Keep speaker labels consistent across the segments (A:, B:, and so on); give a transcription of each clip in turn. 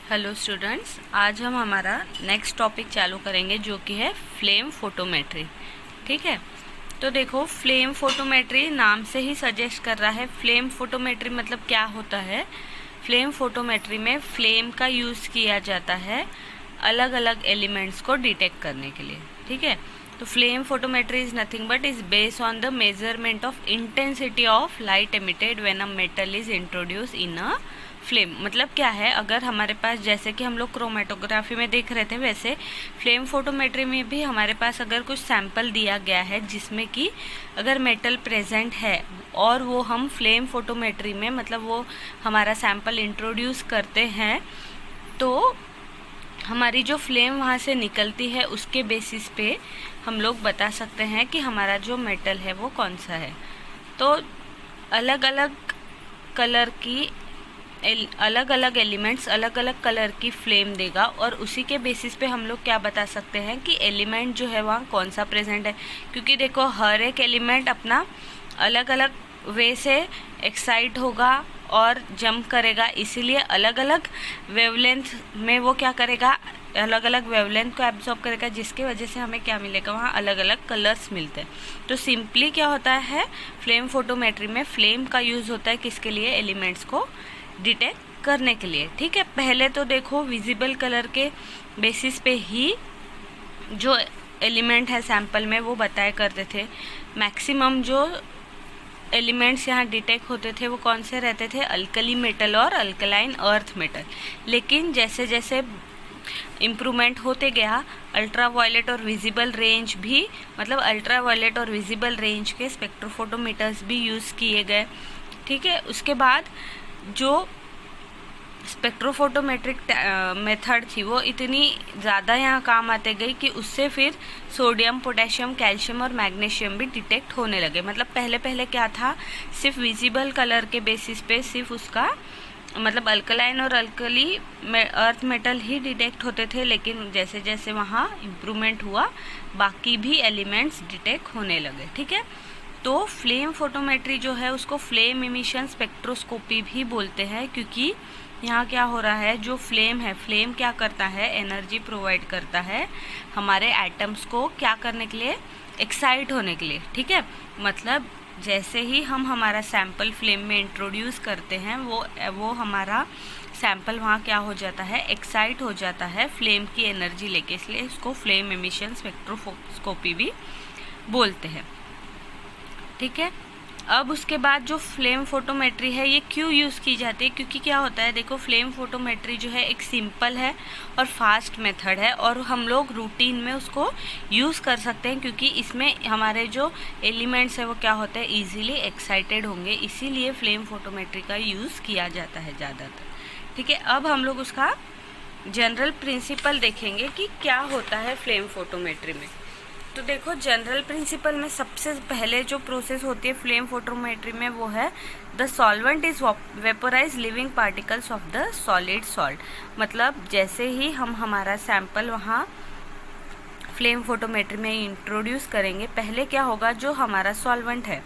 A: Hello students, आज हम हमारा नेक्स्ट टॉपिक चालू करेंगे जो कि है फ्लेम फोटोमेट्री। ठीक है, तो देखो फ्लेम फोटोमेट्री नाम से ही सजेस्ट कर रहा है। फ्लेम फोटोमेट्री मतलब क्या होता है? फ्लेम फोटोमेट्री में फ्लेम का यूज़ किया जाता है अलग अलग एलिमेंट्स को डिटेक्ट करने के लिए। ठीक है, तो flame photometry is nothing but is based on the measurement of intensity of light emitted when a metal is introduce in a flame. मतलब क्या है, अगर हमारे पास जैसे कि हम लोग क्रोमेटोग्राफी में देख रहे थे, वैसे फ्लेम फोटोमेट्री में भी हमारे पास अगर कुछ सैंपल दिया गया है जिसमें कि अगर मेटल प्रेजेंट है और वो हम फ्लेम फोटोमेट्री में मतलब वो हमारा सैंपल इंट्रोड्यूस करते हैं, तो हमारी जो फ्लेम वहाँ से निकलती है उसके बेसिस पे हम लोग बता सकते हैं कि हमारा जो मेटल है वो कौन सा है। तो अलग अलग कलर की अलग अलग एलिमेंट्स अलग अलग कलर की फ्लेम देगा और उसी के बेसिस पे हम लोग क्या बता सकते हैं कि एलिमेंट जो है वहाँ कौन सा प्रेजेंट है। क्योंकि देखो हर एक एलिमेंट अपना अलग अलग वे से एक्साइट होगा और जंप करेगा, इसीलिए अलग अलग वेवलेंथ में वो क्या करेगा, अलग अलग वेवलेंथ को एब्जॉर्ब करेगा, जिसकी वजह से हमें क्या मिलेगा, वहाँ अलग अलग कलर्स मिलते हैं। तो सिंपली क्या होता है, फ्लेम फोटोमेट्री में फ्लेम का यूज़ होता है किसके लिए? एलिमेंट्स को डिटेक्ट करने के लिए। ठीक है, पहले तो देखो विजिबल कलर के बेसिस पे ही जो एलिमेंट है सैंपल में वो बताया करते थे। मैक्सिमम जो एलिमेंट्स यहाँ डिटेक्ट होते थे वो कौन से रहते थे? अल्कली मेटल और अल्कलाइन अर्थ मेटल। लेकिन जैसे जैसे इम्प्रूवमेंट होते गया, अल्ट्रा वायलेट और विजिबल रेंज भी, मतलब अल्ट्रा वायलेट और विजिबल रेंज के स्पेक्ट्रोफोटोमीटर्स भी यूज़ किए गए। ठीक है, उसके बाद जो स्पेक्ट्रोफोटोमेट्रिक मेथड थी वो इतनी ज़्यादा यहाँ काम आते गई कि उससे फिर सोडियम, पोटेशियम, कैल्शियम और मैग्नीशियम भी डिटेक्ट होने लगे। मतलब पहले पहले क्या था, सिर्फ विजिबल कलर के बेसिस पे सिर्फ उसका मतलब अल्कलाइन और अल्कली अर्थ मेटल ही डिटेक्ट होते थे। लेकिन जैसे जैसे वहाँ इम्प्रूवमेंट हुआ बाकी भी एलिमेंट्स डिटेक्ट होने लगे। ठीक है, तो फ्लेम फोटोमेट्री जो है उसको फ्लेम इमिशन स्पेक्ट्रोस्कोपी भी बोलते हैं, क्योंकि यहाँ क्या हो रहा है, जो फ्लेम है, फ्लेम क्या करता है, एनर्जी प्रोवाइड करता है हमारे एटम्स को क्या करने के लिए, एक्साइट होने के लिए। ठीक है, मतलब जैसे ही हम हमारा सैंपल फ्लेम में इंट्रोड्यूस करते हैं वो हमारा सैंपल वहाँ क्या हो जाता है, एक्साइट हो जाता है फ्लेम की एनर्जी लेके, इसलिए इसको फ्लेम इमिशन स्पेक्ट्रोस्कोपी भी बोलते हैं। ठीक है, अब उसके बाद जो फ्लेम फोटोमेट्री है ये क्यों यूज़ की जाती है? क्योंकि क्या होता है, देखो फ्लेम फोटोमेट्री जो है एक सिंपल है और फास्ट मेथड है और हम लोग रूटीन में उसको यूज़ कर सकते हैं, क्योंकि इसमें हमारे जो एलिमेंट्स है वो क्या होते हैं, ईजिली एक्साइटेड होंगे, इसीलिए फ्लेम फोटोमेट्री का यूज़ किया जाता है ज़्यादातर। ठीक है, अब हम लोग उसका जनरल प्रिंसिपल देखेंगे कि क्या होता है फ्लेम फोटोमेट्री में। तो देखो जनरल प्रिंसिपल में सबसे पहले जो प्रोसेस होती है फ्लेम फोटोमेट्री में वो है the solvent is vaporise living particles of the solid salt. मतलब जैसे ही हम हमारा सैंपल वहाँ फ्लेम फोटोमेट्री में इंट्रोड्यूस करेंगे, पहले क्या होगा, जो हमारा सॉल्वेंट है,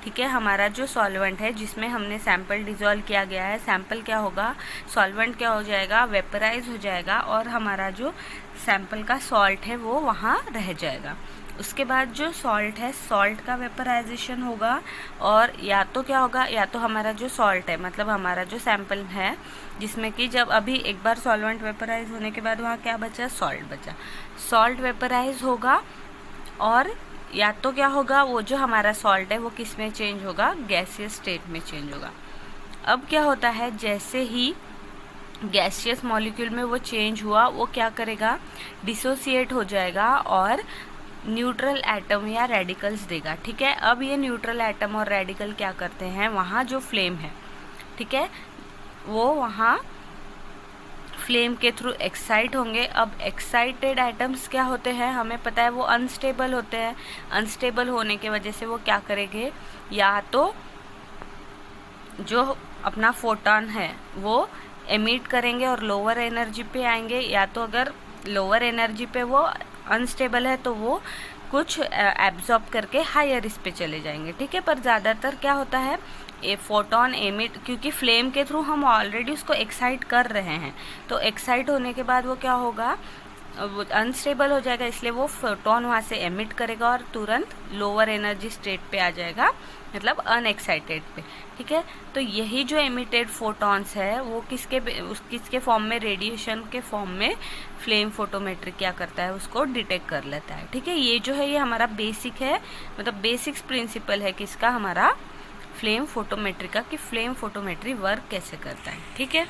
A: ठीक है, हमारा जो सॉल्वेंट है जिसमें हमने सैंपल डिजोल्व किया गया है, सैंपल क्या होगा, सॉल्वेंट क्या हो जाएगा, वेपराइज हो जाएगा और हमारा जो सैंपल का सॉल्ट है वो वहाँ रह जाएगा। उसके बाद जो सॉल्ट है, सॉल्ट का वेपराइजेशन होगा और या तो क्या होगा, या तो हमारा जो सॉल्ट है मतलब हमारा जो सैंपल है जिसमें कि जब अभी एक बार सॉल्वेंट वेपराइज होने के बाद वहाँ क्या बचा, सॉल्ट बचा, सॉल्ट वेपराइज होगा और या तो क्या होगा, वो जो हमारा सॉल्ट है वो किस में चेंज होगा, गैसियस स्टेट में चेंज होगा। अब क्या होता है, जैसे ही गैसियस मॉलिक्यूल में वो चेंज हुआ, वो क्या करेगा, डिसोसिएट हो जाएगा और न्यूट्रल एटम या रेडिकल्स देगा। ठीक है, अब ये न्यूट्रल एटम और रेडिकल क्या करते हैं, वहाँ जो फ्लेम है, ठीक है, वो वहाँ फ्लेम के थ्रू एक्साइट होंगे। अब एक्साइटेड एटम्स क्या होते हैं, हमें पता है वो अनस्टेबल होते हैं। अनस्टेबल होने की वजह से वो क्या करेंगे, या तो जो अपना फोटॉन है वो एमिट करेंगे और लोअर एनर्जी पे आएंगे, या तो अगर लोअर एनर्जी पे वो अनस्टेबल है तो वो कुछ एब्जॉर्ब करके हायर इस पे चले जाएंगे। ठीक है, पर ज़्यादातर क्या होता है, फोटोन एमिट, क्योंकि फ्लेम के थ्रू हम ऑलरेडी उसको एक्साइट कर रहे हैं, तो एक्साइट होने के बाद वो क्या होगा, वो अनस्टेबल हो जाएगा, इसलिए वो फोटोन वहाँ से एमिट करेगा और तुरंत लोअर एनर्जी स्टेट पे आ जाएगा, मतलब अनएक्साइटेड पे। ठीक है, तो यही जो एमिटेड फोटॉन्स है वो किसके फॉर्म में, रेडिएशन के फॉर्म में फ्लेम फोटोमेट्री क्या करता है, उसको डिटेक्ट कर लेता है। ठीक है, ये जो है ये हमारा बेसिक है, मतलब बेसिक्स प्रिंसिपल है किसका, हमारा फ्लेम फोटोमेट्री का, कि फ्लेम फोटोमेट्री वर्क कैसे करता है। ठीक है।